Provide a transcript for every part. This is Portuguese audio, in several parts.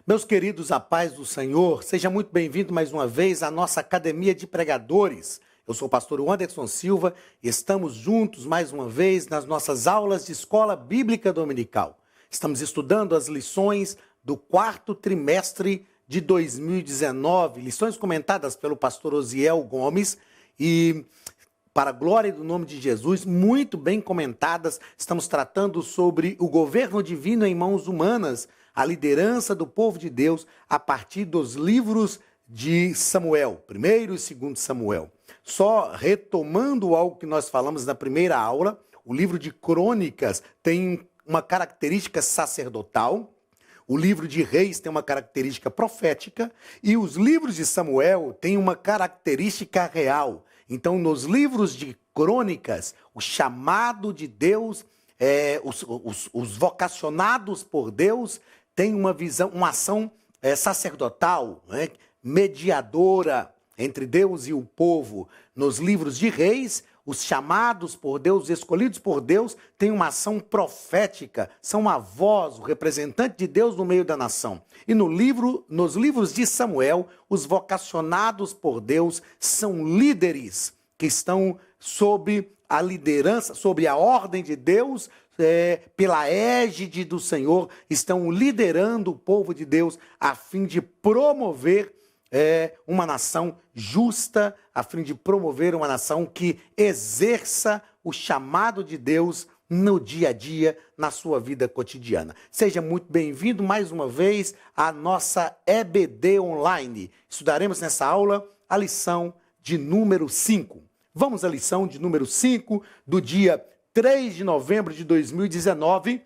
Meus queridos, a paz do Senhor, seja muito bem-vindo mais uma vez à nossa Academia de Pregadores. Eu sou o pastor Anderson Silva e estamos juntos mais uma vez nas nossas aulas de Escola Bíblica Dominical. Estamos estudando as lições do quarto trimestre de 2019, lições comentadas pelo pastor Osiel Gomes e, para a glória do nome de Jesus, muito bem comentadas. Estamos tratando sobre o governo divino em mãos humanas, a liderança do povo de Deus a partir dos livros de Samuel, 1º e 2º Samuel. Só retomando algo que nós falamos na primeira aula, o livro de Crônicas tem uma característica sacerdotal, o livro de Reis tem uma característica profética e os livros de Samuel têm uma característica real. Então, nos livros de Crônicas, o chamado de Deus, os vocacionados por Deus, tem uma visão, uma ação sacerdotal, né, mediadora entre Deus e o povo. Nos livros de Reis, os chamados por Deus, os escolhidos por Deus, têm uma ação profética, são a voz, o representante de Deus no meio da nação. E nos livros de Samuel, os vocacionados por Deus são líderes que estão sob a liderança, sob a ordem de Deus, pela égide do Senhor, estão liderando o povo de Deus a fim de promover uma nação justa, a fim de promover uma nação que exerça o chamado de Deus no dia a dia, na sua vida cotidiana. Seja muito bem-vindo mais uma vez à nossa EBD Online. Estudaremos nessa aula a lição de número 5. Vamos à lição de número 5 do dia 3 de novembro de 2019.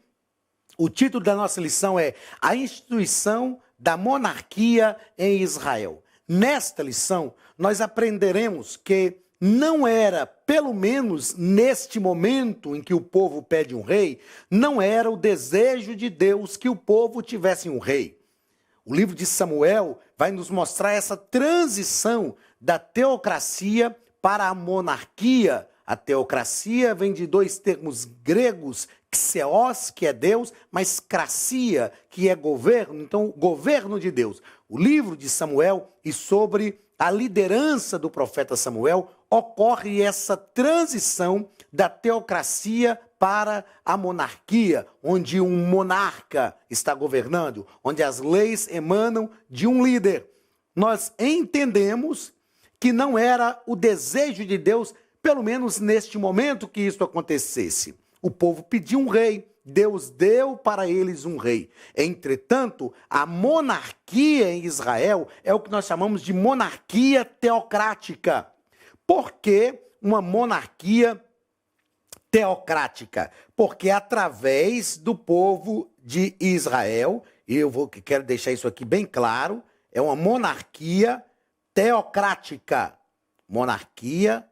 O título da nossa lição é A Instituição da Monarquia em Israel. Nesta lição, nós aprenderemos que não era, pelo menos neste momento em que o povo pede um rei, não era o desejo de Deus que o povo tivesse um rei. O livro de Samuel vai nos mostrar essa transição da teocracia para a monarquia. A teocracia vem de dois termos gregos, xeos, que é Deus, mas cracia, que é governo, então governo de Deus. O livro de Samuel e sobre a liderança do profeta Samuel ocorre essa transição da teocracia para a monarquia, onde um monarca está governando, onde as leis emanam de um líder. Nós entendemos que não era o desejo de Deus, pelo menos neste momento, que isso acontecesse. O povo pediu um rei, Deus deu para eles um rei. Entretanto, a monarquia em Israel é o que nós chamamos de monarquia teocrática. Por que uma monarquia teocrática? Porque através do povo de Israel, e quero deixar isso aqui bem claro, é uma monarquia teocrática. Monarquia,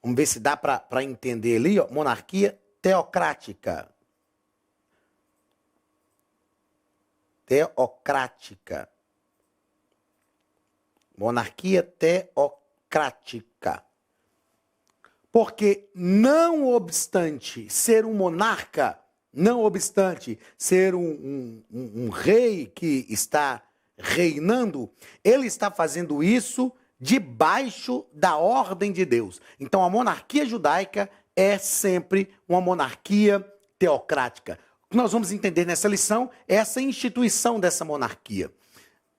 vamos ver se dá para entender ali, ó, monarquia teocrática. Teocrática. Monarquia teocrática. Porque não obstante ser um monarca, não obstante ser um rei que está reinando, ele está fazendo isso debaixo da ordem de Deus. Então a monarquia judaica é sempre uma monarquia teocrática. O que nós vamos entender nessa lição é essa instituição dessa monarquia.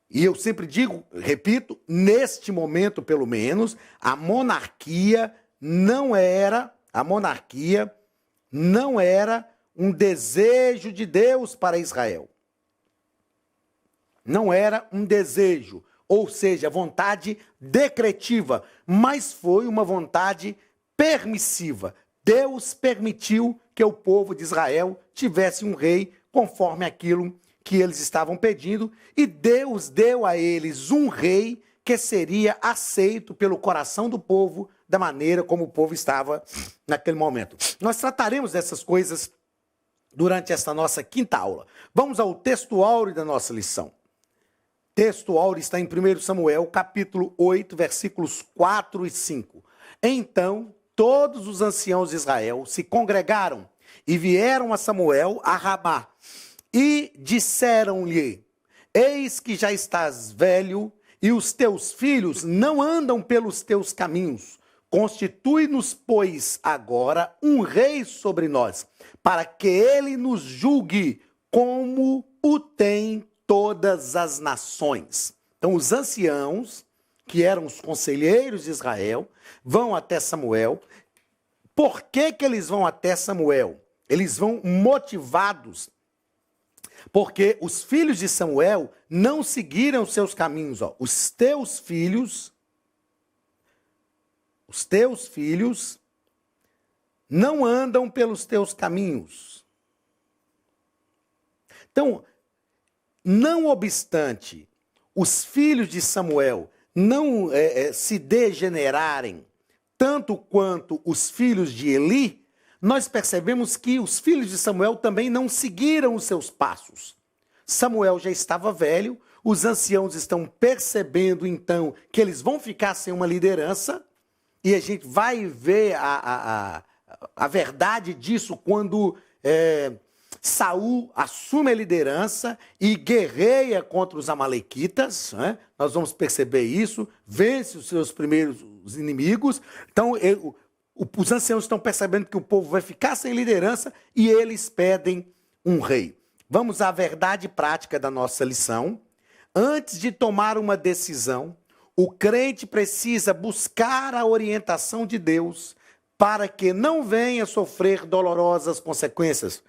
E eu sempre digo, repito, neste momento pelo menos, a monarquia não era um desejo de Deus para Israel. Não era um desejo, ou seja, vontade decretiva, mas foi uma vontade permissiva. Deus permitiu que o povo de Israel tivesse um rei conforme aquilo que eles estavam pedindo, e Deus deu a eles um rei que seria aceito pelo coração do povo, da maneira como o povo estava naquele momento. Nós trataremos dessas coisas durante esta nossa quinta aula. Vamos ao texto áureo da nossa lição. Texto áureo está em 1 Samuel, capítulo 8, versículos 4 e 5. Então, todos os anciãos de Israel se congregaram e vieram a Samuel a Ramá e disseram-lhe: Eis que já estás velho, e os teus filhos não andam pelos teus caminhos. Constitui-nos, pois, agora um rei sobre nós, para que ele nos julgue como o tem todas as nações. Então, os anciãos, que eram os conselheiros de Israel, vão até Samuel. Por que que eles vão até Samuel? Eles vão motivados, porque os filhos de Samuel não seguiram seus caminhos. Ó. Os teus filhos não andam pelos teus caminhos. Então, não obstante os filhos de Samuel não se degenerarem tanto quanto os filhos de Eli, nós percebemos que os filhos de Samuel também não seguiram os seus passos. Samuel já estava velho, os anciãos estão percebendo então que eles vão ficar sem uma liderança, e a gente vai ver a verdade disso quando Saul assume a liderança e guerreia contra os amalequitas, né? Nós vamos perceber isso, vence os seus primeiros inimigos. Então, os anciãos estão percebendo que o povo vai ficar sem liderança e eles pedem um rei. Vamos à verdade prática da nossa lição. Antes de tomar uma decisão, o crente precisa buscar a orientação de Deus para que não venha sofrer dolorosas consequências.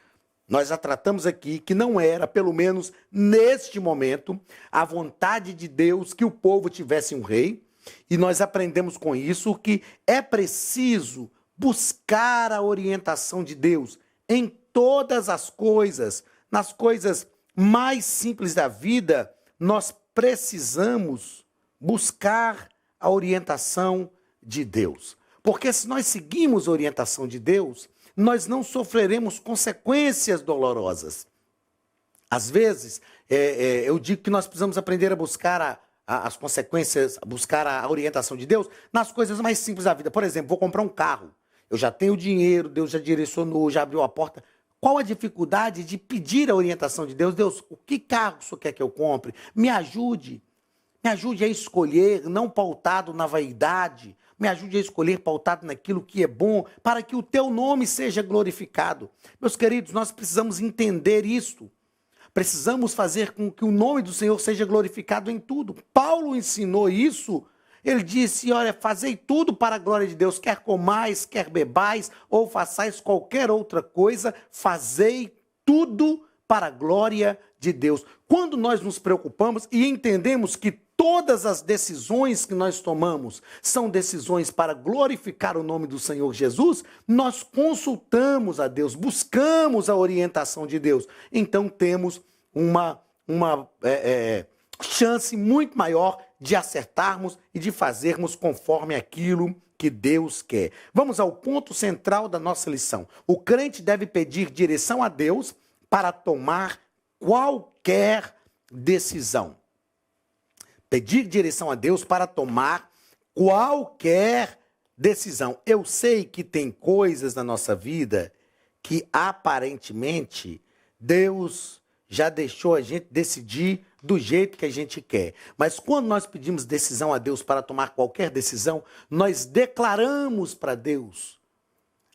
Nós já tratamos aqui que não era, pelo menos neste momento, a vontade de Deus que o povo tivesse um rei. E nós aprendemos com isso que é preciso buscar a orientação de Deus em todas as coisas. Nas coisas mais simples da vida, nós precisamos buscar a orientação de Deus. Porque se nós seguimos a orientação de Deus, nós não sofreremos consequências dolorosas. Às vezes, eu digo que nós precisamos aprender a buscar as consequências, buscar a orientação de Deus nas coisas mais simples da vida. Por exemplo, vou comprar um carro. Eu já tenho dinheiro, Deus já direcionou, já abriu a porta. Qual a dificuldade de pedir a orientação de Deus? Deus, o que carro o senhor quer que eu compre? Me ajude. Me ajude a escolher, não pautado na vaidade. Me ajude a escolher pautado naquilo que é bom, para que o teu nome seja glorificado. Meus queridos, nós precisamos entender isto. Precisamos fazer com que o nome do Senhor seja glorificado em tudo. Paulo ensinou isso. Ele disse, olha, fazei tudo para a glória de Deus, quer comais, quer bebais, ou façais qualquer outra coisa, fazei tudo para a glória de Deus. Quando nós nos preocupamos e entendemos que todas as decisões que nós tomamos são decisões para glorificar o nome do Senhor Jesus, nós consultamos a Deus, buscamos a orientação de Deus. Então temos uma chance muito maior de acertarmos e de fazermos conforme aquilo que Deus quer. Vamos ao ponto central da nossa lição. O crente deve pedir direção a Deus para tomar qualquer decisão. Pedir direção a Deus para tomar qualquer decisão. Eu sei que tem coisas na nossa vida que aparentemente Deus já deixou a gente decidir do jeito que a gente quer. Mas quando nós pedimos decisão a Deus para tomar qualquer decisão, nós declaramos para Deus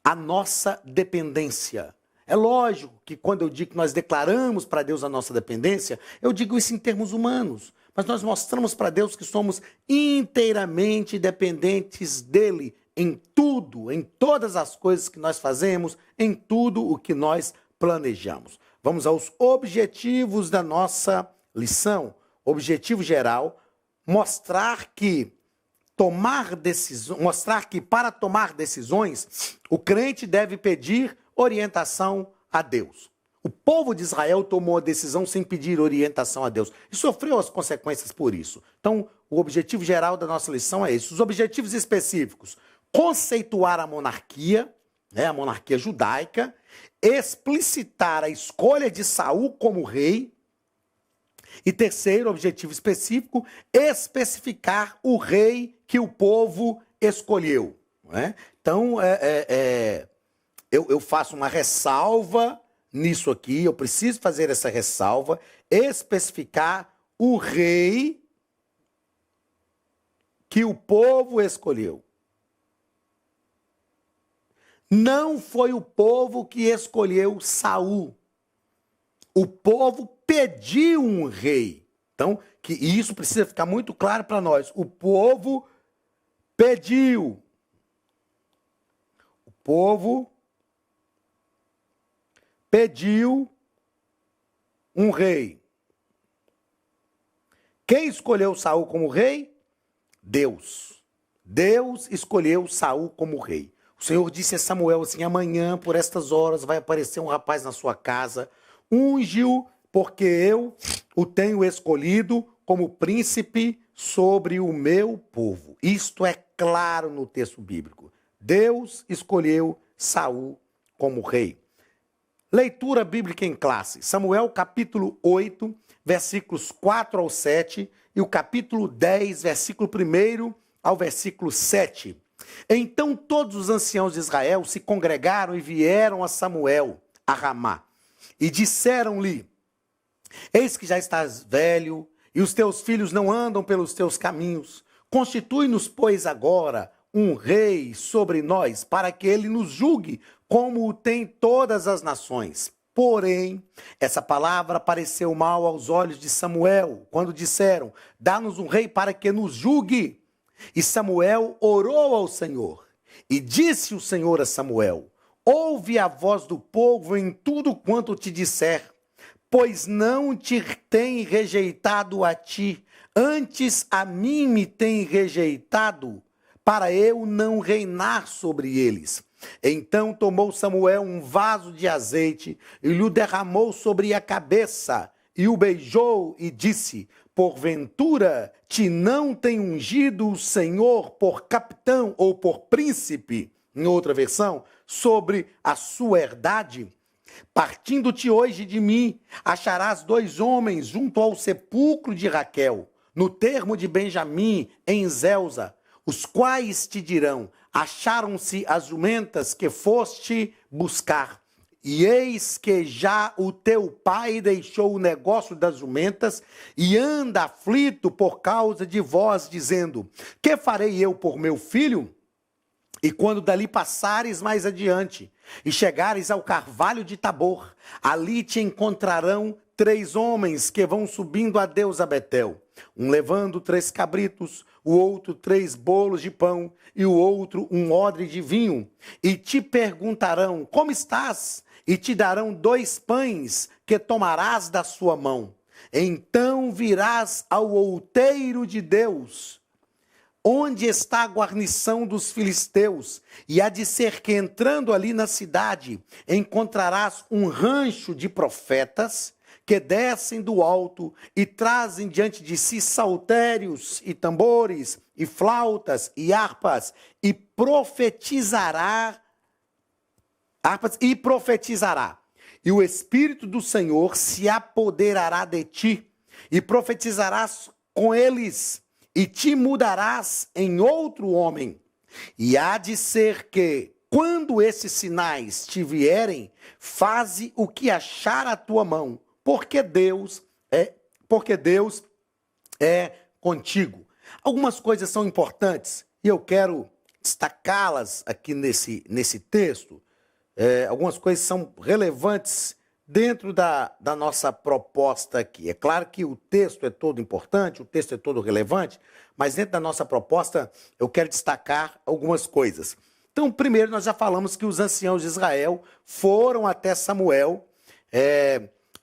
a nossa dependência. É lógico que quando eu digo que nós declaramos para Deus a nossa dependência, eu digo isso em termos humanos. Mas nós mostramos para Deus que somos inteiramente dependentes dele em tudo, em todas as coisas que nós fazemos, em tudo o que nós planejamos. Vamos aos objetivos da nossa lição. Objetivo geral, mostrar que para tomar decisões, o crente deve pedir orientação a Deus. O povo de Israel tomou a decisão sem pedir orientação a Deus e sofreu as consequências por isso. Então, o objetivo geral da nossa lição é esse. Os objetivos específicos: conceituar a monarquia judaica, explicitar a escolha de Saul como rei e, terceiro objetivo específico, especificar o rei que o povo escolheu. Não é? Então, eu faço uma ressalva nisso aqui, eu preciso fazer essa ressalva, especificar o rei que o povo escolheu. Não foi o povo que escolheu Saul. O povo pediu um rei. Então, que isso precisa ficar muito claro para nós. O povo pediu. O povo pediu um rei. Quem escolheu Saul como rei? Deus. Deus escolheu Saul como rei. O Senhor disse a Samuel assim: amanhã, por estas horas, vai aparecer um rapaz na sua casa, unge-o, porque eu o tenho escolhido como príncipe sobre o meu povo. Isto é claro no texto bíblico. Deus escolheu Saul como rei. Leitura bíblica em classe. Samuel capítulo 8, versículos 4 ao 7 e o capítulo 10, versículo 1 ao versículo 7. Então todos os anciãos de Israel se congregaram e vieram a Samuel, a Ramá, e disseram-lhe: eis que já estás velho, e os teus filhos não andam pelos teus caminhos. Constitui-nos, pois, agora um rei sobre nós, para que ele nos julgue, como o tem todas as nações. Porém, essa palavra pareceu mal aos olhos de Samuel, quando disseram: dá-nos um rei para que nos julgue. E Samuel orou ao Senhor, e disse o Senhor a Samuel: ouve a voz do povo em tudo quanto te disser, pois não te tem rejeitado a ti, antes a mim me tem rejeitado, para eu não reinar sobre eles. Então tomou Samuel um vaso de azeite e lhe derramou sobre a cabeça, e o beijou e disse: porventura te não tem ungido o Senhor por capitão ou por príncipe, em outra versão, sobre a sua herdade? Partindo-te hoje de mim, acharás 2 homens junto ao sepulcro de Raquel, no termo de Benjamim, em Zelza, os quais te dirão: acharam-se as jumentas que foste buscar. E eis que já o teu pai deixou o negócio das jumentas e anda aflito por causa de vós, dizendo: que farei eu por meu filho? E quando dali passares mais adiante e chegares ao carvalho de Tabor, ali te encontrarão 3 homens que vão subindo a Deus a Betel, um levando 3 cabritos, o outro 3 bolos de pão e o outro um odre de vinho. E te perguntarão: como estás? E te darão 2 pães que tomarás da sua mão. Então virás ao outeiro de Deus, onde está a guarnição dos filisteus, e há de ser que entrando ali na cidade, encontrarás um rancho de profetas que descem do alto e trazem diante de si saltérios e tambores e flautas e harpas, e profetizará. E o Espírito do Senhor se apoderará de ti, e profetizarás com eles, e te mudarás em outro homem. E há de ser que, quando esses sinais te vierem, faze o que achar a tua mão, porque Deus é contigo. Algumas coisas são importantes, e eu quero destacá-las aqui nesse texto. Algumas coisas são relevantes dentro da nossa proposta aqui. É claro que o texto é todo importante, o texto é todo relevante, mas dentro da nossa proposta eu quero destacar algumas coisas. Então, primeiro, nós já falamos que os anciãos de Israel foram até Samuel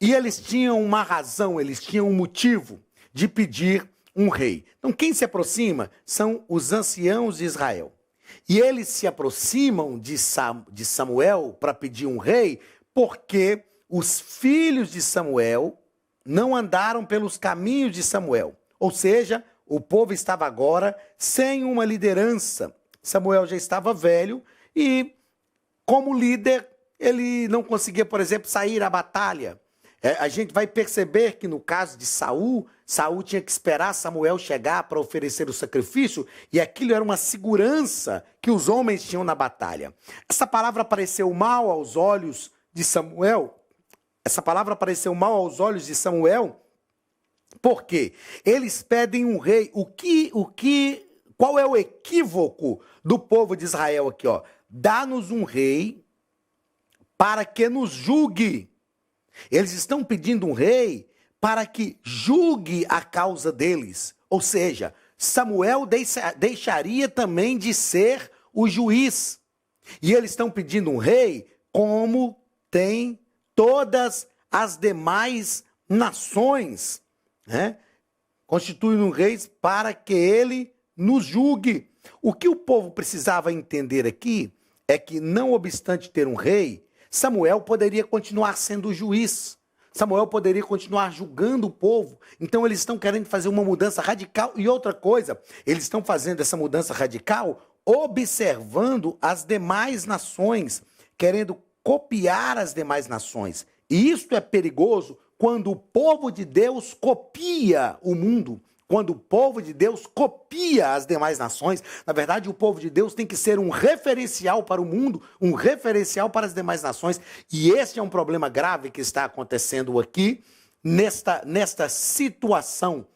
e eles tinham uma razão, eles tinham um motivo de pedir um rei. Então, quem se aproxima são os anciãos de Israel. E eles se aproximam de Samuel para pedir um rei, porque os filhos de Samuel não andaram pelos caminhos de Samuel. Ou seja, o povo estava agora sem uma liderança. Samuel já estava velho e, como líder, ele não conseguia, por exemplo, sair à batalha. A gente vai perceber que no caso de Saul tinha que esperar Samuel chegar para oferecer o sacrifício, e aquilo era uma segurança que os homens tinham na batalha. Essa palavra pareceu mal aos olhos de Samuel. Por quê? Eles pedem um rei. Qual é o equívoco do povo de Israel aqui, ó? Dá-nos um rei para que nos julgue. Eles estão pedindo um rei para que julgue a causa deles. Ou seja, Samuel deixaria também de ser o juiz. E eles estão pedindo um rei como tem todas as demais nações, né? Constituindo um rei para que ele nos julgue. O que o povo precisava entender aqui é que, não obstante ter um rei, Samuel poderia continuar sendo o juiz. Samuel poderia continuar julgando o povo. Então eles estão querendo fazer uma mudança radical. E outra coisa, eles estão fazendo essa mudança radical observando as demais nações, querendo copiar as demais nações. E isso é perigoso quando o povo de Deus copia o mundo. Quando o povo de Deus copia as demais nações. Na verdade, o povo de Deus tem que ser um referencial para o mundo, um referencial para as demais nações. E esse é um problema grave que está acontecendo aqui, nesta situação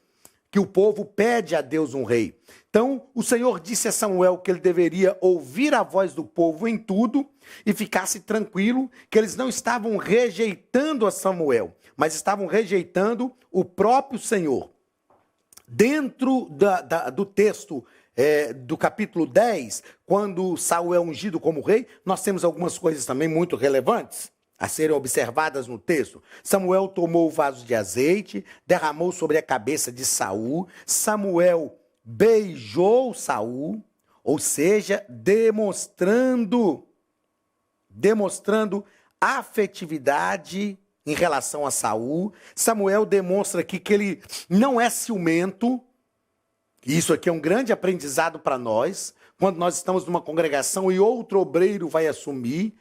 que o povo pede a Deus um rei. Então, o Senhor disse a Samuel que ele deveria ouvir a voz do povo em tudo e ficasse tranquilo, que eles não estavam rejeitando a Samuel, mas estavam rejeitando o próprio Senhor. Dentro do texto do capítulo 10, quando Saul é ungido como rei, nós temos algumas coisas também muito relevantes a serem observadas no texto. Samuel tomou o vaso de azeite, derramou sobre a cabeça de Saul. Samuel beijou Saul, ou seja, demonstrando afetividade em relação a Saul. Samuel demonstra aqui que ele não é ciumento. Isso aqui é um grande aprendizado para nós. Quando nós estamos numa congregação e outro obreiro vai assumir,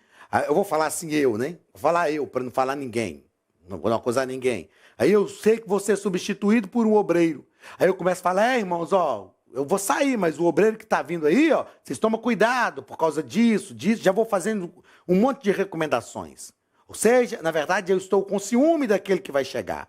eu vou falar assim, né? Vou falar eu, para não falar ninguém. Não vou acusar ninguém. Aí eu sei que vou ser substituído por um obreiro. Aí eu começo a falar, irmãos, eu vou sair, mas o obreiro que está vindo aí, vocês tomam cuidado por causa disso. Já vou fazendo um monte de recomendações. Ou seja, na verdade, eu estou com ciúme daquele que vai chegar.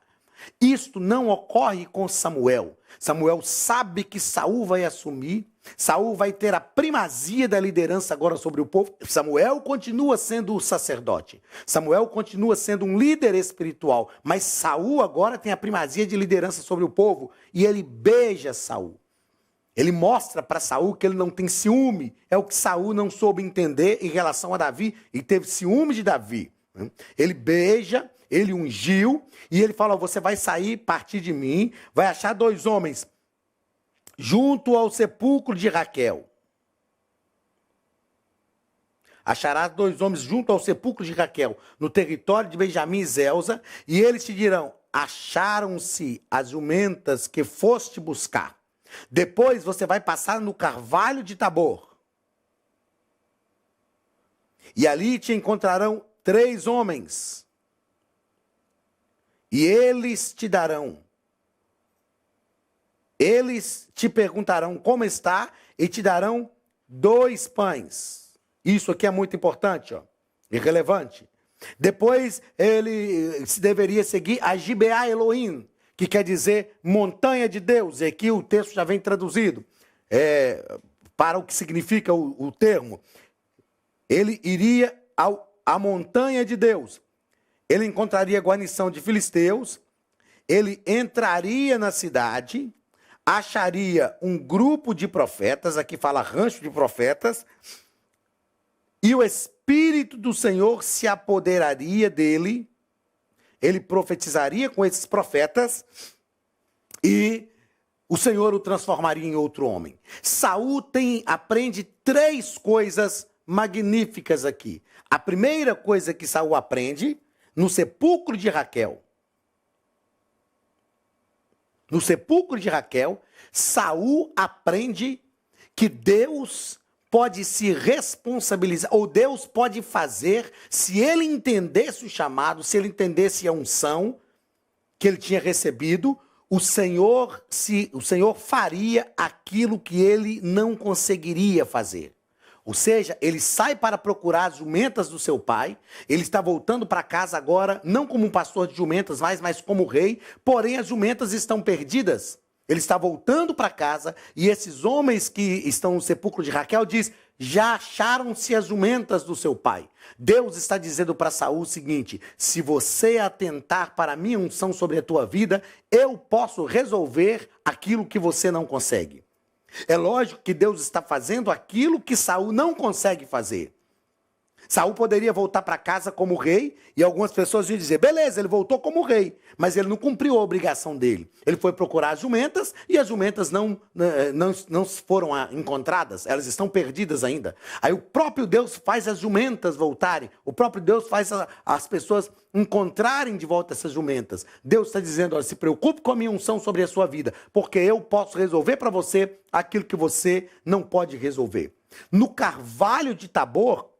Isto não ocorre com Samuel. Samuel sabe que Saul vai assumir, Saul vai ter a primazia da liderança agora sobre o povo. Samuel continua sendo o sacerdote. Samuel continua sendo um líder espiritual, mas Saul agora tem a primazia de liderança sobre o povo e ele beija Saul. Ele mostra para Saul que ele não tem ciúme. É o que Saul não soube entender em relação a Davi e teve ciúme de Davi. Ele beija, ele ungiu e ele fala, você vai sair, partir de mim, vai achar 2 homens junto ao sepulcro de Raquel. Acharás 2 homens junto ao sepulcro de Raquel, no território de Benjamim e Zelza, e eles te dirão, acharam-se as jumentas que foste buscar. Depois você vai passar no carvalho de Tabor. E ali te encontrarão 3 homens. E eles te perguntarão como está e te darão 2 pães. Isso aqui é muito importante, e relevante. Depois ele deveria seguir a Gibeá Elohim, que quer dizer montanha de Deus. E aqui o texto já vem traduzido para o que significa o termo. Ele iria à montanha de Deus. Ele encontraria guarnição de filisteus. Ele entraria na cidade, acharia um grupo de profetas, aqui fala rancho de profetas, e o Espírito do Senhor se apoderaria dele, ele profetizaria com esses profetas, e o Senhor o transformaria em outro homem. Saul aprende 3 coisas magníficas aqui. A primeira coisa que Saul aprende, no sepulcro de Raquel. No sepulcro de Raquel, Saul aprende que Deus pode se responsabilizar, ou Deus pode fazer, se ele entendesse o chamado, se ele entendesse a unção que ele tinha recebido, o Senhor faria aquilo que ele não conseguiria fazer. Ou seja, ele sai para procurar as jumentas do seu pai, ele está voltando para casa agora, não como um pastor de jumentas, mas como rei, porém as jumentas estão perdidas. Ele está voltando para casa e esses homens que estão no sepulcro de Raquel diz: já acharam-se as jumentas do seu pai. Deus está dizendo para Saul o seguinte: se você atentar para a minha unção sobre a tua vida, eu posso resolver aquilo que você não consegue. É lógico que Deus está fazendo aquilo que Saul não consegue fazer. Saul poderia voltar para casa como rei e algumas pessoas iam dizer: beleza, ele voltou como rei, mas ele não cumpriu a obrigação dele. Ele foi procurar as jumentas e as jumentas não foram encontradas, elas estão perdidas ainda. Aí o próprio Deus faz as jumentas voltarem, o próprio Deus faz as pessoas encontrarem de volta essas jumentas. Deus está dizendo: olha, se preocupe com a minha unção sobre a sua vida, porque eu posso resolver para você aquilo que você não pode resolver. No carvalho de Tabor,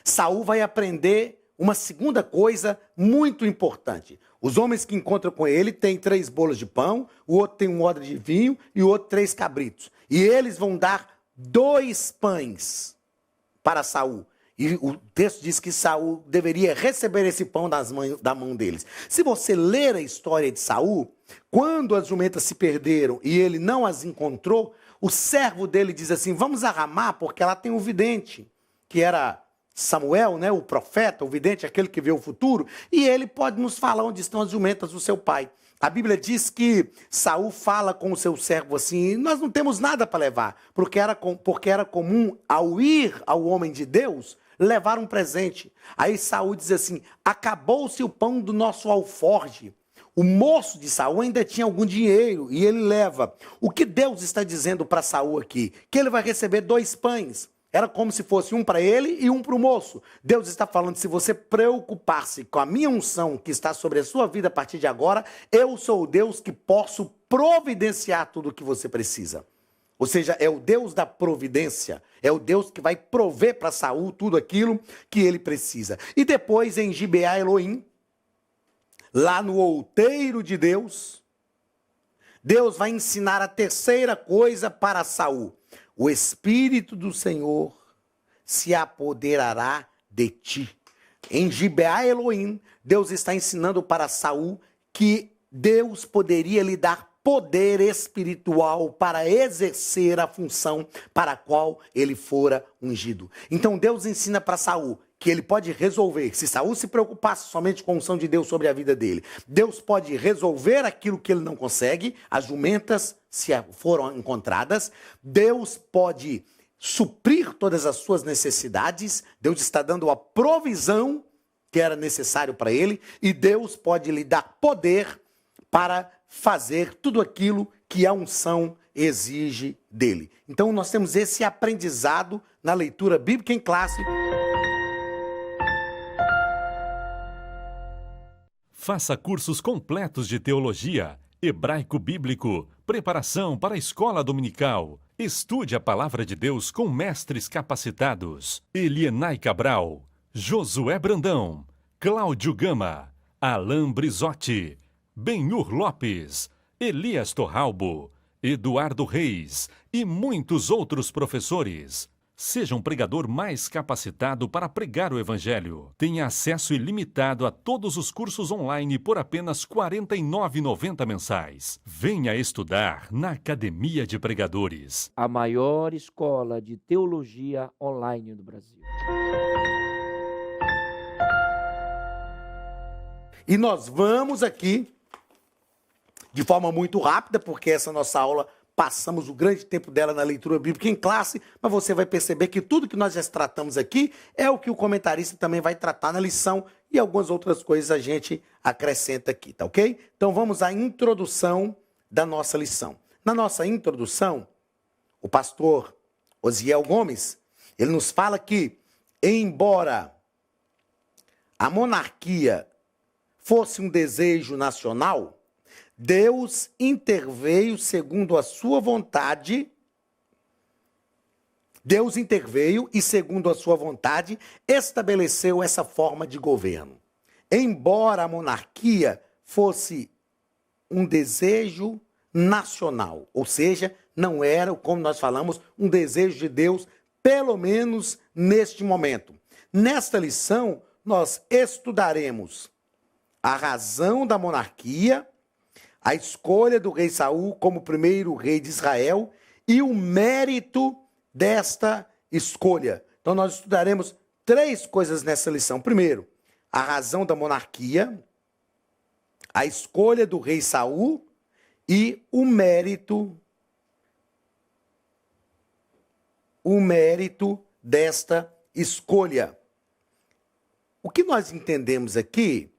Saul vai aprender uma segunda coisa muito importante. Os homens que encontram com ele têm 3 bolos de pão, o outro tem um odre de vinho e o outro 3 cabritos. E eles vão dar 2 pães para Saul. E o texto diz que Saul deveria receber esse pão da mão deles. Se você ler a história de Saul, quando as jumentas se perderam e ele não as encontrou, o servo dele diz assim: vamos a Ramá, porque lá tem um vidente, que era Samuel, né, o profeta, o vidente, aquele que vê o futuro, e ele pode nos falar onde estão as jumentas do seu pai. A Bíblia diz que Saul fala com o seu servo assim: nós não temos nada para levar, porque era comum, ao ir ao homem de Deus, levar um presente. Aí Saul diz assim: acabou-se o pão do nosso alforje. O moço de Saul ainda tinha algum dinheiro e ele leva. O que Deus está dizendo para Saul aqui? Que ele vai receber 2 pães. Era como se fosse um para ele e um para o moço. Deus está falando: se você preocupar-se com a minha unção que está sobre a sua vida a partir de agora, eu sou o Deus que posso providenciar tudo o que você precisa. Ou seja, é o Deus da providência, é o Deus que vai prover para Saul tudo aquilo que ele precisa. E depois em Gibeá Elohim, lá no outeiro de Deus, Deus vai ensinar a terceira coisa para Saul: o Espírito do Senhor se apoderará de ti. Em Gibeá Elohim, Deus está ensinando para Saul que Deus poderia lhe dar poder espiritual para exercer a função para a qual ele fora ungido. Então Deus ensina para Saul que ele pode resolver. Se Saul se preocupasse somente com a unção de Deus sobre a vida dele, Deus pode resolver aquilo que ele não consegue. As jumentas se foram encontradas. Deus pode suprir todas as suas necessidades. Deus está dando a provisão que era necessário para ele. E Deus pode lhe dar poder para fazer tudo aquilo que a unção exige dele. Então nós temos esse aprendizado na leitura bíblica em classe. Faça cursos completos de teologia, hebraico bíblico, preparação para a escola dominical. Estude a palavra de Deus com mestres capacitados. Elienay Cabral, Josué Brandão, Cláudio Gama, Alain Brizotti, Benhur Lopes, Elias Torralbo, Eduardo Reis e muitos outros professores. Seja um pregador mais capacitado para pregar o Evangelho. Tenha acesso ilimitado a todos os cursos online por apenas R$ 49,90 mensais. Venha estudar na Academia de Pregadores. A maior escola de teologia online do Brasil. E nós vamos aqui, de forma muito rápida, porque essa nossa aula, passamos o grande tempo dela na leitura bíblica em classe, mas você vai perceber que tudo que nós já tratamos aqui é o que o comentarista também vai tratar na lição e algumas outras coisas a gente acrescenta aqui, tá ok? Então vamos à introdução da nossa lição. Na nossa introdução, o pastor Osiel Gomes, ele nos fala que, embora a monarquia fosse um desejo nacional, Deus interveio segundo a sua vontade. Deus interveio e, segundo a sua vontade, estabeleceu essa forma de governo. Embora a monarquia fosse um desejo nacional, ou seja, não era, como nós falamos, um desejo de Deus pelo menos neste momento. Nesta lição, nós estudaremos a razão da monarquia, a escolha do rei Saul como primeiro rei de Israel e o mérito desta escolha. Então, nós estudaremos 3 coisas nessa lição. Primeiro, a razão da monarquia, a escolha do rei Saul e o mérito desta escolha. O que nós entendemos aqui,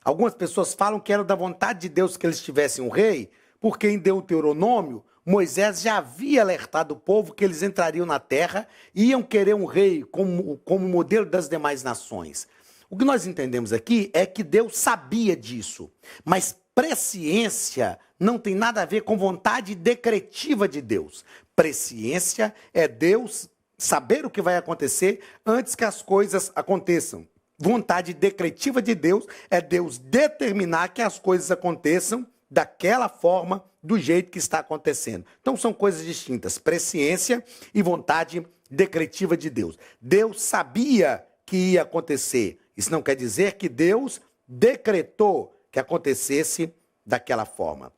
algumas pessoas falam que era da vontade de Deus que eles tivessem um rei, porque em Deuteronômio, Moisés já havia alertado o povo que eles entrariam na terra e iam querer um rei como modelo das demais nações. O que nós entendemos aqui é que Deus sabia disso, mas presciência não tem nada a ver com vontade decretiva de Deus. Presciência é Deus saber o que vai acontecer antes que as coisas aconteçam. Vontade decretiva de Deus é Deus determinar que as coisas aconteçam daquela forma, do jeito que está acontecendo. Então são coisas distintas, presciência e vontade decretiva de Deus. Deus sabia que ia acontecer. Isso não quer dizer que Deus decretou que acontecesse daquela forma.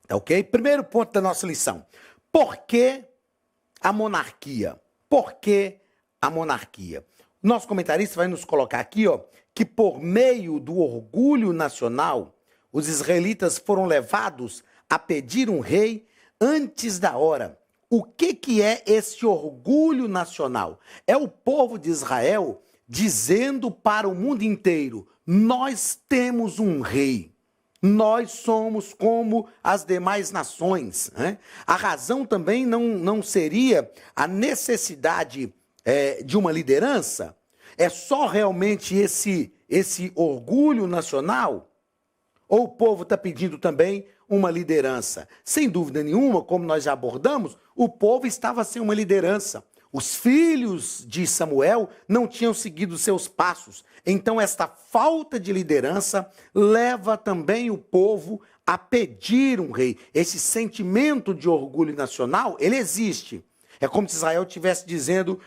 Tá ok? Primeiro ponto da nossa lição. Por que a monarquia? Por que a monarquia? Nosso comentarista vai nos colocar aqui, que por meio do orgulho nacional, os israelitas foram levados a pedir um rei antes da hora. O que é esse orgulho nacional? É o povo de Israel dizendo para o mundo inteiro: nós temos um rei. Nós somos como as demais nações. Né? A razão também não seria a necessidade de uma liderança? É só realmente esse orgulho nacional? Ou o povo está pedindo também uma liderança? Sem dúvida nenhuma, como nós já abordamos, o povo estava sem uma liderança. Os filhos de Samuel não tinham seguido seus passos. Então, esta falta de liderança leva também o povo a pedir um rei. Esse sentimento de orgulho nacional, ele existe. É como se Israel estivesse dizendo,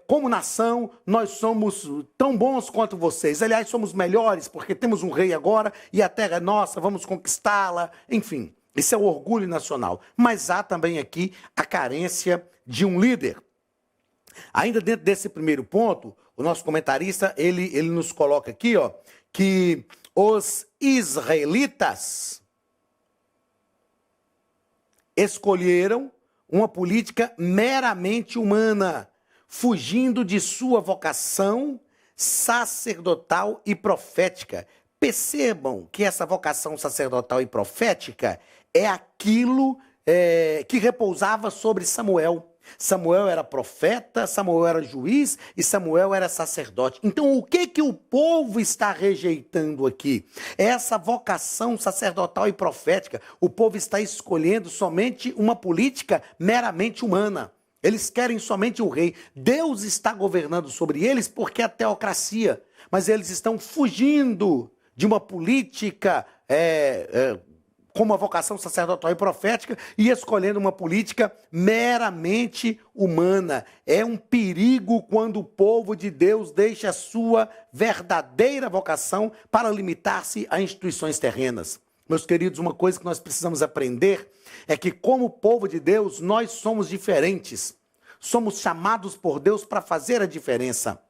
como nação, nós somos tão bons quanto vocês. Aliás, somos melhores porque temos um rei agora e a terra é nossa, vamos conquistá-la. Enfim, esse é o orgulho nacional. Mas há também aqui a carência de um líder. Ainda dentro desse primeiro ponto, o nosso comentarista, ele nos coloca aqui, que os israelitas escolheram uma política meramente humana, fugindo de sua vocação sacerdotal e profética. Percebam que essa vocação sacerdotal e profética é aquilo que repousava sobre Samuel. Samuel era profeta, Samuel era juiz e Samuel era sacerdote. Então, o que o povo está rejeitando aqui? Essa vocação sacerdotal e profética. O povo está escolhendo somente uma política meramente humana. Eles querem somente o rei. Deus está governando sobre eles porque é a teocracia. Mas eles estão fugindo de uma política com uma vocação sacerdotal e profética e escolhendo uma política meramente humana. É um perigo quando o povo de Deus deixa a sua verdadeira vocação para limitar-se a instituições terrenas. Meus queridos, uma coisa que nós precisamos aprender é que, como povo de Deus, nós somos diferentes. Somos chamados por Deus para fazer a diferença.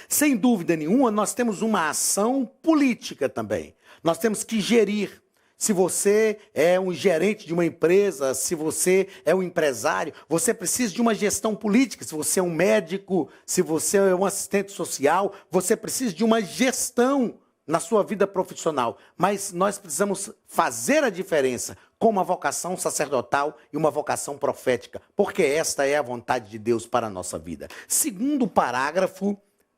Sem dúvida nenhuma, nós temos uma ação política também. Nós temos que gerir. Se você é um gerente de uma empresa, se você é um empresário, você precisa de uma gestão política. Se você é um médico, se você é um assistente social, você precisa de uma gestão na sua vida profissional. Mas nós precisamos fazer a diferença com uma vocação sacerdotal e uma vocação profética, porque esta é a vontade de Deus para a nossa vida. Segundo parágrafo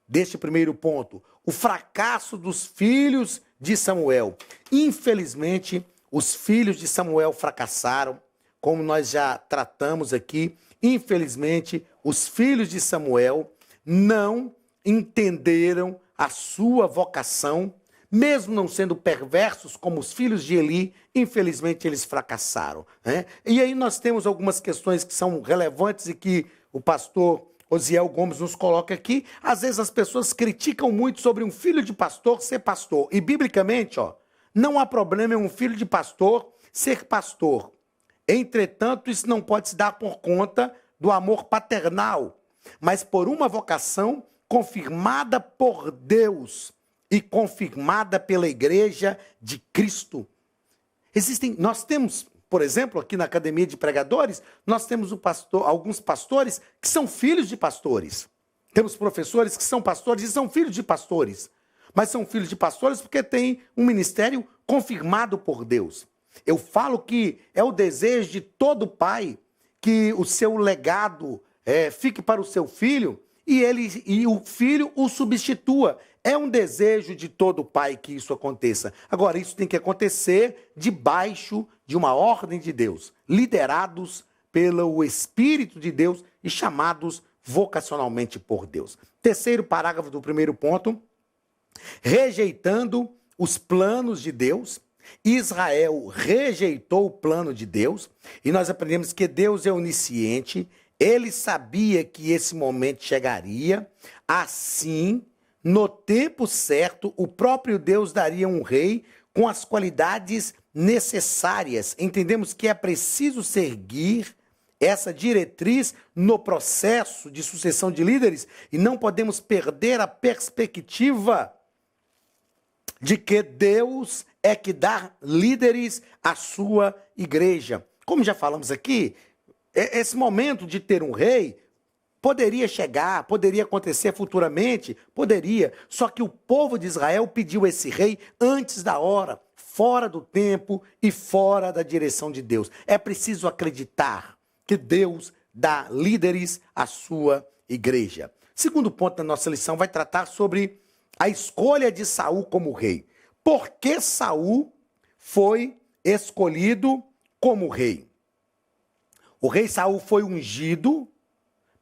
deste primeiro ponto, o fracasso dos filhos de Samuel. Infelizmente, os filhos de Samuel fracassaram, como nós já tratamos aqui. Infelizmente, os filhos de Samuel não entenderam a sua vocação, mesmo não sendo perversos como os filhos de Eli, infelizmente eles fracassaram. Né? E aí nós temos algumas questões que são relevantes e que o pastor Osiel Gomes nos coloca aqui, às vezes as pessoas criticam muito sobre um filho de pastor ser pastor. E biblicamente, não há problema em um filho de pastor ser pastor. Entretanto, isso não pode se dar por conta do amor paternal, mas por uma vocação confirmada por Deus e confirmada pela Igreja de Cristo. Nós temos, por exemplo, aqui na Academia de Pregadores, nós temos alguns pastores que são filhos de pastores. Temos professores que são pastores e são filhos de pastores. Mas são filhos de pastores porque têm um ministério confirmado por Deus. Eu falo que é o desejo de todo pai que o seu legado fique para o seu filho e o filho o substitua. É um desejo de todo pai que isso aconteça. Agora, isso tem que acontecer debaixo de uma ordem de Deus, liderados pelo Espírito de Deus e chamados vocacionalmente por Deus. Terceiro parágrafo do primeiro ponto, rejeitando os planos de Deus. Israel rejeitou o plano de Deus e nós aprendemos que Deus é onisciente, ele sabia que esse momento chegaria, assim, no tempo certo, o próprio Deus daria um rei com as qualidades necessárias. Entendemos que é preciso seguir essa diretriz no processo de sucessão de líderes e não podemos perder a perspectiva de que Deus é que dá líderes à sua igreja. Como já falamos aqui, esse momento de ter um rei poderia chegar, poderia acontecer futuramente, poderia. Só que o povo de Israel pediu esse rei antes da hora, fora do tempo e fora da direção de Deus. É preciso acreditar que Deus dá líderes à sua igreja. Segundo ponto da nossa lição vai tratar sobre a escolha de Saul como rei. Por que Saul foi escolhido como rei? O rei Saul foi ungido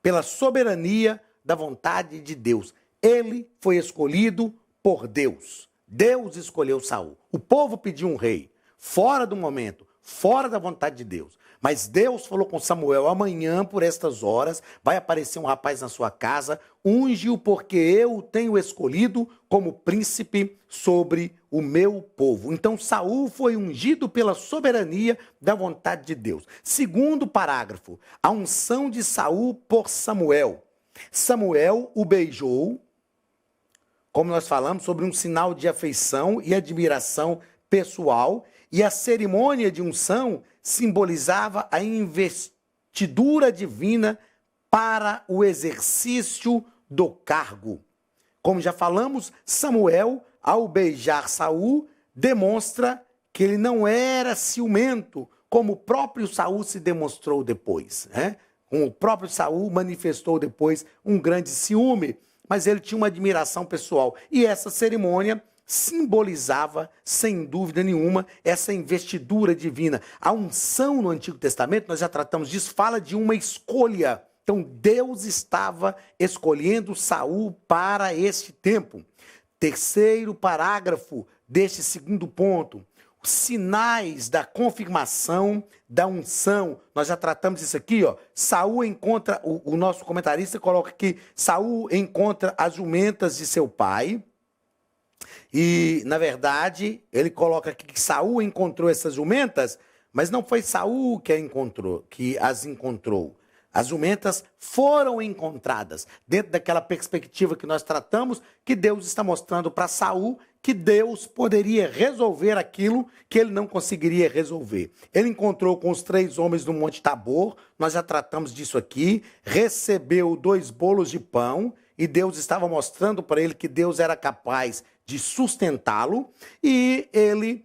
pela soberania da vontade de Deus. Ele foi escolhido por Deus. Deus escolheu Saul. O povo pediu um rei, fora do momento, fora da vontade de Deus. Mas Deus falou com Samuel, amanhã, por estas horas, vai aparecer um rapaz na sua casa, unge-o porque eu o tenho escolhido como príncipe sobre o meu povo. Então Saul foi ungido pela soberania da vontade de Deus. Segundo parágrafo, a unção de Saul por Samuel. Samuel o beijou, como nós falamos, sobre um sinal de afeição e admiração pessoal, e a cerimônia de unção simbolizava a investidura divina para o exercício do cargo. Como já falamos, Samuel, ao beijar Saul, demonstra que ele não era ciumento, como o próprio Saul se demonstrou depois, né? O próprio Saul manifestou depois um grande ciúme, mas ele tinha uma admiração pessoal. E essa cerimônia simbolizava, sem dúvida nenhuma, essa investidura divina. A unção no Antigo Testamento, nós já tratamos disso, fala de uma escolha. Então Deus estava escolhendo Saul para este tempo. Terceiro parágrafo deste segundo ponto, os sinais da confirmação da unção. Nós já tratamos isso aqui, Saul encontra, o nosso comentarista coloca aqui, Saul encontra as jumentas de seu pai. E, na verdade, ele coloca aqui que Saul encontrou essas jumentas, mas não foi Saul que as encontrou. As jumentas foram encontradas dentro daquela perspectiva que nós tratamos, que Deus está mostrando para Saul que Deus poderia resolver aquilo que ele não conseguiria resolver. Ele encontrou com os 3 homens do Monte Tabor, nós já tratamos disso aqui, recebeu 2 bolos de pão, e Deus estava mostrando para ele que Deus era capaz de sustentá-lo, e ele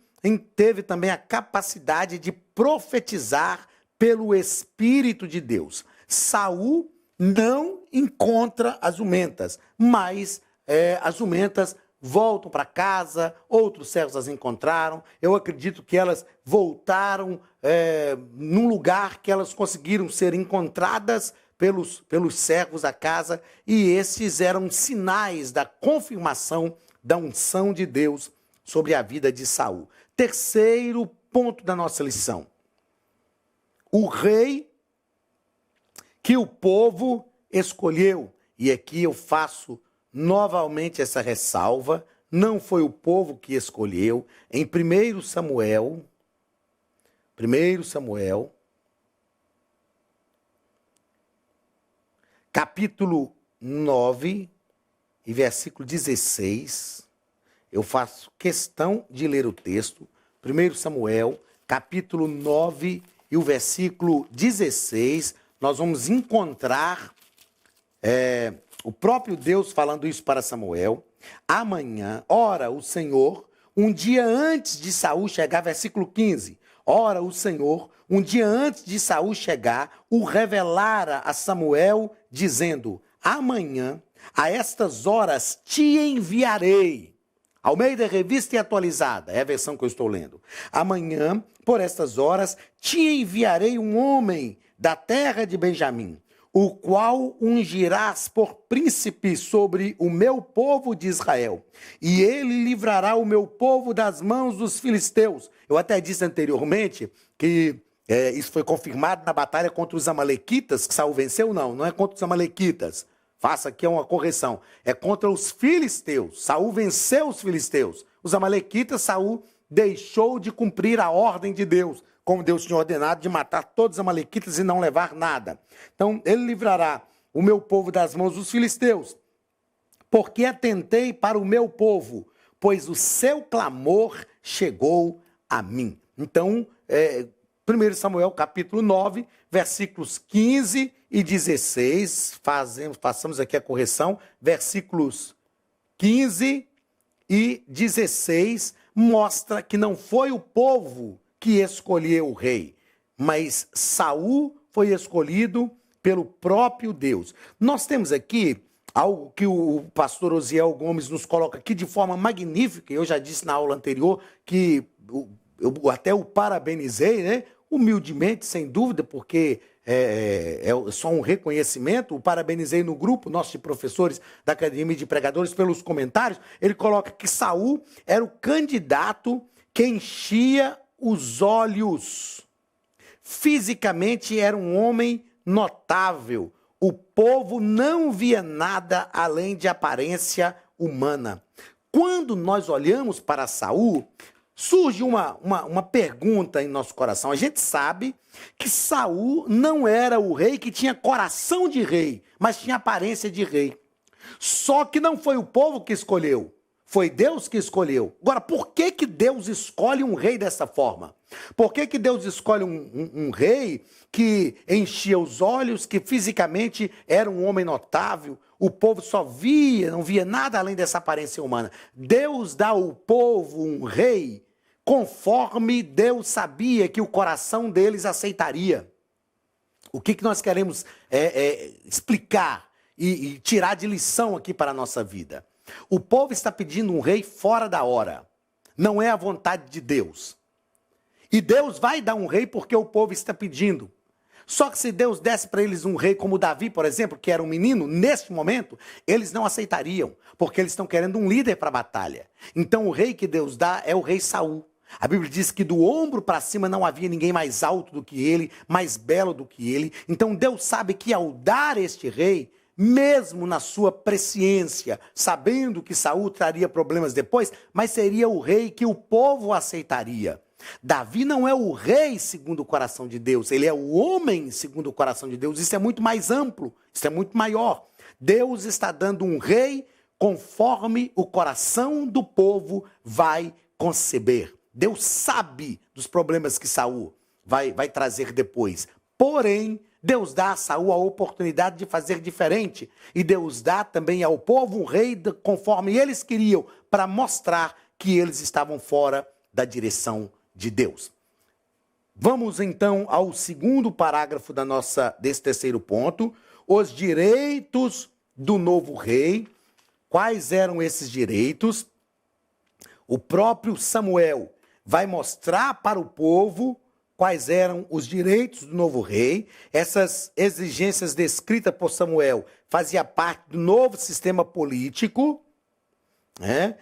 teve também a capacidade de profetizar pelo Espírito de Deus. Saul não encontra as jumentas, mas as jumentas voltam para casa, outros servos as encontraram. Eu acredito que elas voltaram num lugar que elas conseguiram ser encontradas pelos servos da casa, e esses eram sinais da confirmação da unção de Deus sobre a vida de Saul. Terceiro ponto da nossa lição. O rei que o povo escolheu. E aqui eu faço novamente essa ressalva, não foi o povo que escolheu. Em 1 Samuel, capítulo 9 e versículo 16, eu faço questão de ler o texto. 1 Samuel, capítulo 9 e o versículo 16, nós vamos encontrar o próprio Deus falando isso para Samuel. Amanhã, ora, o Senhor, um dia antes de Saul chegar, versículo 15, ora, o Senhor, um dia antes de Saul chegar, o revelara a Samuel, dizendo, amanhã, a estas horas, te enviarei. Almeida, Revista e Atualizada, é a versão que eu estou lendo. Amanhã, por estas horas, te enviarei um homem da terra de Benjamim, o qual ungirás por príncipe sobre o meu povo de Israel. E ele livrará o meu povo das mãos dos filisteus. Eu até disse anteriormente que isso foi confirmado na batalha contra os amalequitas, que Saul venceu. Não é contra os amalequitas. Faça aqui uma correção. É contra os filisteus. Saul venceu os filisteus. Os amalequitas, Saul deixou de cumprir a ordem de Deus, como Deus tinha ordenado de matar todos os amalequitas e não levar nada. Então, ele livrará o meu povo das mãos dos filisteus, porque atentei para o meu povo, pois o seu clamor chegou a mim. Então, 1 Samuel capítulo 9, versículos 15 e 16, façamos aqui a correção, versículos 15 e 16, mostra que não foi o povo que escolheu o rei, mas Saul foi escolhido pelo próprio Deus. Nós temos aqui algo que o pastor Osiel Gomes nos coloca aqui de forma magnífica. Eu já disse na aula anterior que eu até o parabenizei, né? Humildemente, sem dúvida, porque é só um reconhecimento. O parabenizei no grupo nosso de professores da Academia de Pregadores pelos comentários. Ele coloca que Saul era o candidato que enchia os olhos. Fisicamente era um homem notável. O povo não via nada além de aparência humana. Quando nós olhamos para Saul, surge uma pergunta em nosso coração. A gente sabe que Saul não era o rei que tinha coração de rei, mas tinha aparência de rei. Só que não foi o povo que escolheu. Foi Deus que escolheu. Agora, por que Deus escolhe um rei dessa forma? Por que Deus escolhe um rei que enchia os olhos, que fisicamente era um homem notável? O povo não via nada além dessa aparência humana. Deus dá ao povo um rei conforme Deus sabia que o coração deles aceitaria. O que nós queremos explicar e tirar de lição aqui para a nossa vida? O povo está pedindo um rei fora da hora. Não é a vontade de Deus. E Deus vai dar um rei porque o povo está pedindo. Só que se Deus desse para eles um rei como Davi, por exemplo, que era um menino, neste momento, eles não aceitariam, porque eles estão querendo um líder para a batalha. Então o rei que Deus dá é o rei Saul. A Bíblia diz que do ombro para cima não havia ninguém mais alto do que ele, mais belo do que ele. Então Deus sabe que ao dar este rei, mesmo na sua presciência, sabendo que Saul traria problemas depois, mas seria o rei que o povo aceitaria. Davi não é o rei segundo o coração de Deus, ele é o homem segundo o coração de Deus. Isso é muito mais amplo, isso é muito maior. Deus está dando um rei conforme o coração do povo vai conceber. Deus sabe dos problemas que Saul vai trazer depois. Porém, Deus dá a Saul a oportunidade de fazer diferente. E Deus dá também ao povo um rei conforme eles queriam, para mostrar que eles estavam fora da direção de Deus. Vamos então ao segundo parágrafo desse terceiro ponto. Os direitos do novo rei. Quais eram esses direitos? O próprio Samuel vai mostrar para o povo quais eram os direitos do novo rei. Essas exigências descritas por Samuel faziam parte do novo sistema político, né?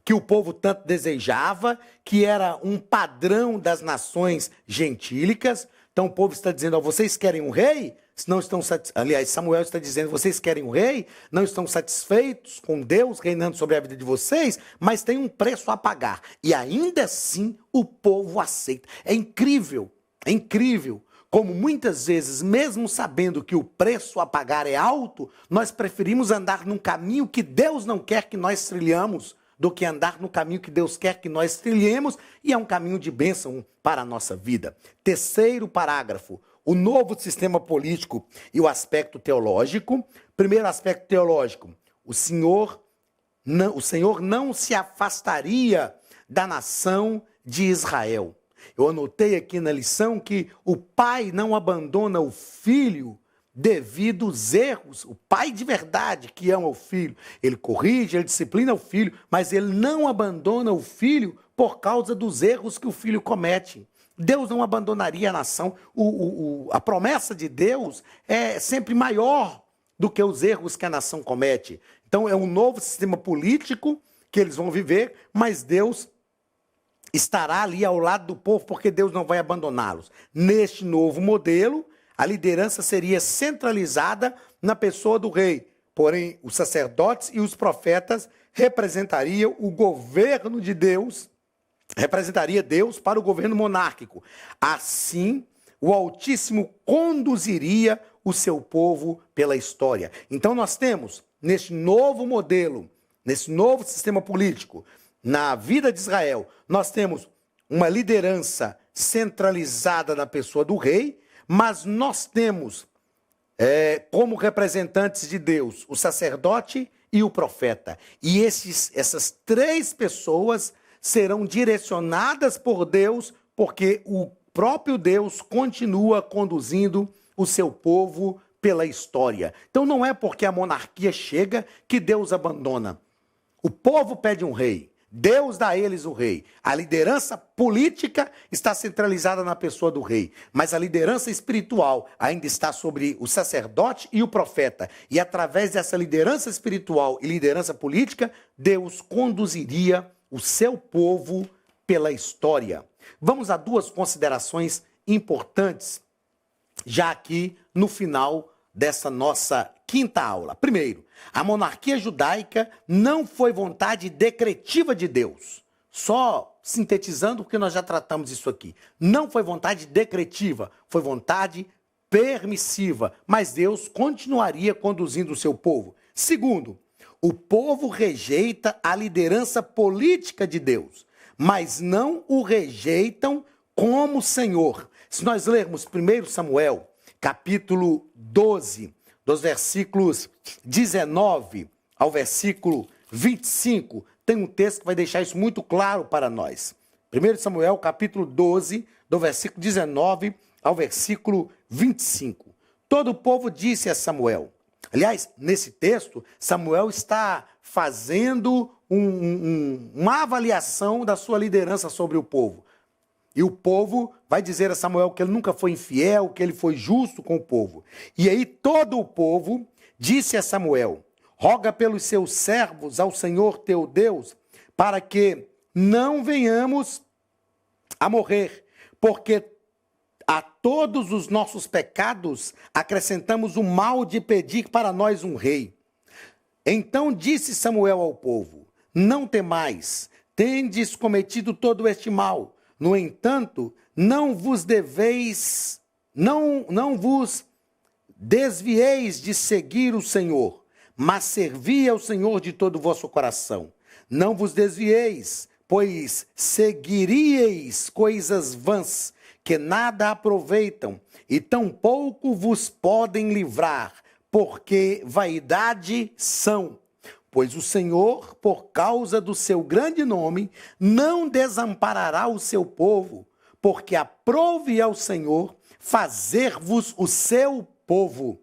Que o povo tanto desejava, que era um padrão das nações gentílicas. Então o povo está dizendo, ó, vocês querem um rei? Não estão Aliás, Samuel está dizendo, vocês querem um rei? Não estão satisfeitos com Deus reinando sobre a vida de vocês? Mas tem um preço a pagar. E ainda assim o povo aceita. É incrível como muitas vezes, mesmo sabendo que o preço a pagar é alto, nós preferimos andar num caminho que Deus não quer que nós trilhamos, do que andar no caminho que Deus quer que nós trilhemos, e é um caminho de bênção para a nossa vida. Terceiro parágrafo, o novo sistema político e o aspecto teológico. Primeiro aspecto teológico, o Senhor não se afastaria da nação de Israel. Eu anotei aqui na lição que o pai não abandona o filho devido aos erros. O pai de verdade que ama o filho, ele corrige, ele disciplina o filho, mas ele não abandona o filho por causa dos erros que o filho comete. Deus não abandonaria a nação. A promessa de Deus é sempre maior do que os erros que a nação comete. Então é um novo sistema político que eles vão viver, mas Deus estará ali ao lado do povo, porque Deus não vai abandoná-los. Neste novo modelo, a liderança seria centralizada na pessoa do rei. Porém, os sacerdotes e os profetas representariam o governo de Deus, representaria Deus para o governo monárquico. Assim, o Altíssimo conduziria o seu povo pela história. Então nós temos, neste novo modelo, nesse novo sistema político, na vida de Israel, nós temos uma liderança centralizada na pessoa do rei, mas nós temos como representantes de Deus o sacerdote e o profeta. E essas três pessoas serão direcionadas por Deus, porque o próprio Deus continua conduzindo o seu povo pela história. Então não é porque a monarquia chega que Deus abandona. O povo pede um rei. Deus dá a eles o rei. A liderança política está centralizada na pessoa do rei, mas a liderança espiritual ainda está sobre o sacerdote e o profeta. E através dessa liderança espiritual e liderança política, Deus conduziria o seu povo pela história. Vamos a duas considerações importantes, já aqui no final dessa nossa quinta aula. Primeiro, a monarquia judaica não foi vontade decretiva de Deus. Só sintetizando, porque nós já tratamos isso aqui. Não foi vontade decretiva, foi vontade permissiva. Mas Deus continuaria conduzindo o seu povo. Segundo, o povo rejeita a liderança política de Deus, mas não o rejeitam como Senhor. Se nós lermos 1 Samuel, capítulo 12, dos versículos 19 ao versículo 25, tem um texto que vai deixar isso muito claro para nós. 1 Samuel, capítulo 12, do versículo 19 ao versículo 25. Todo o povo disse a Samuel. Aliás, nesse texto, Samuel está fazendo uma avaliação da sua liderança sobre o povo. E o povo vai dizer a Samuel que ele nunca foi infiel, que ele foi justo com o povo. E aí todo o povo disse a Samuel: roga pelos seus servos ao Senhor teu Deus, para que não venhamos a morrer, porque a todos os nossos pecados acrescentamos o mal de pedir para nós um rei. Então disse Samuel ao povo: não temais, tendes cometido todo este mal. No entanto, não vos desvieis de seguir o Senhor, mas servi ao Senhor de todo o vosso coração. Não vos desvieis, pois seguiríeis coisas vãs, que nada aproveitam, e tampouco vos podem livrar, porque vaidade são. Pois o Senhor, por causa do seu grande nome, não desamparará o seu povo, porque aprouve ao Senhor fazer-vos o seu povo.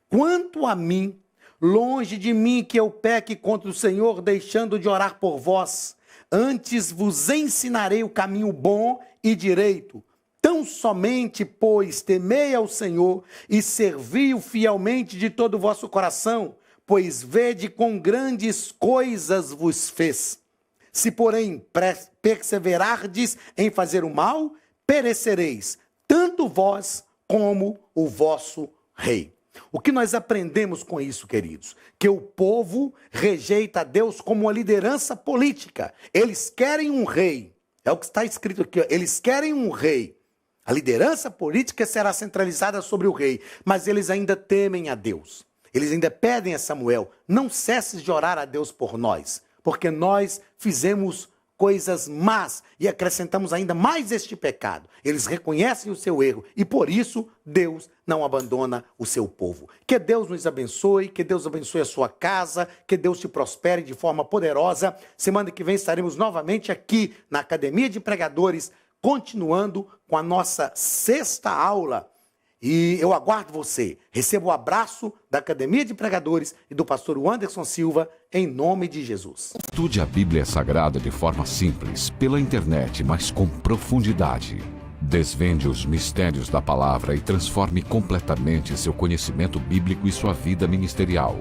Quanto a mim, longe de mim que eu peque contra o Senhor, deixando de orar por vós, antes vos ensinarei o caminho bom e direito. Tão somente, pois, temei ao Senhor e servi-o fielmente de todo o vosso coração, pois vede quão grandes coisas vos fez. Se, porém, perseverardes em fazer o mal, perecereis, tanto tendo vós como o vosso rei. O que nós aprendemos com isso, queridos? Que o povo rejeita a Deus como uma liderança política. Eles querem um rei. É o que está escrito aqui, ó. Eles querem um rei. A liderança política será centralizada sobre o rei, mas eles ainda temem a Deus. Eles ainda pedem a Samuel: não cesses de orar a Deus por nós, porque nós fizemos coisas más e acrescentamos ainda mais este pecado. Eles reconhecem o seu erro e por isso Deus não abandona o seu povo. Que Deus nos abençoe, que Deus abençoe a sua casa, que Deus te prospere de forma poderosa. Semana que vem estaremos novamente aqui na Academia de Pregadores, continuando com a nossa 6ª aula. E eu aguardo você. Receba o abraço da Academia de Pregadores e do pastor Anderson Silva, em nome de Jesus. Estude a Bíblia Sagrada de forma simples, pela internet, mas com profundidade. Desvende os mistérios da palavra e transforme completamente seu conhecimento bíblico e sua vida ministerial.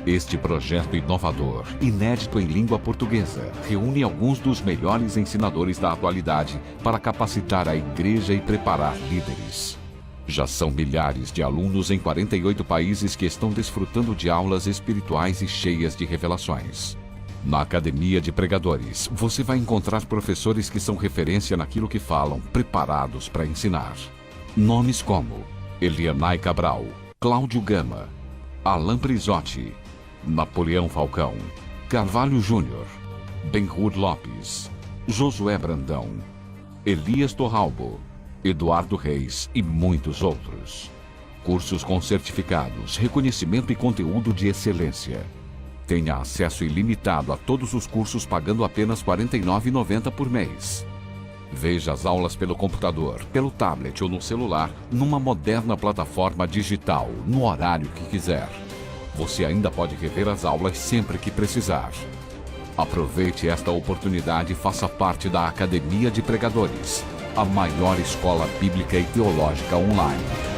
Este projeto inovador, inédito em língua portuguesa, reúne alguns dos melhores ensinadores da atualidade para capacitar a igreja e preparar líderes. Já são milhares de alunos em 48 países que estão desfrutando de aulas espirituais e cheias de revelações. Na Academia de Pregadores, você vai encontrar professores que são referência naquilo que falam, preparados para ensinar. Nomes como Elianai Cabral, Cláudio Gama, Alain Prisotti, Napoleão Falcão, Carvalho Júnior, Benhur Lopes, Josué Brandão, Elias Torralbo, Eduardo Reis e muitos outros. Cursos com certificados, reconhecimento e conteúdo de excelência. Tenha acesso ilimitado a todos os cursos pagando apenas R$ 49,90 por mês. Veja as aulas pelo computador, pelo tablet ou no celular, numa moderna plataforma digital, no horário que quiser. Você ainda pode rever as aulas sempre que precisar. Aproveite esta oportunidade e faça parte da Academia de Pregadores, a maior escola bíblica e teológica online.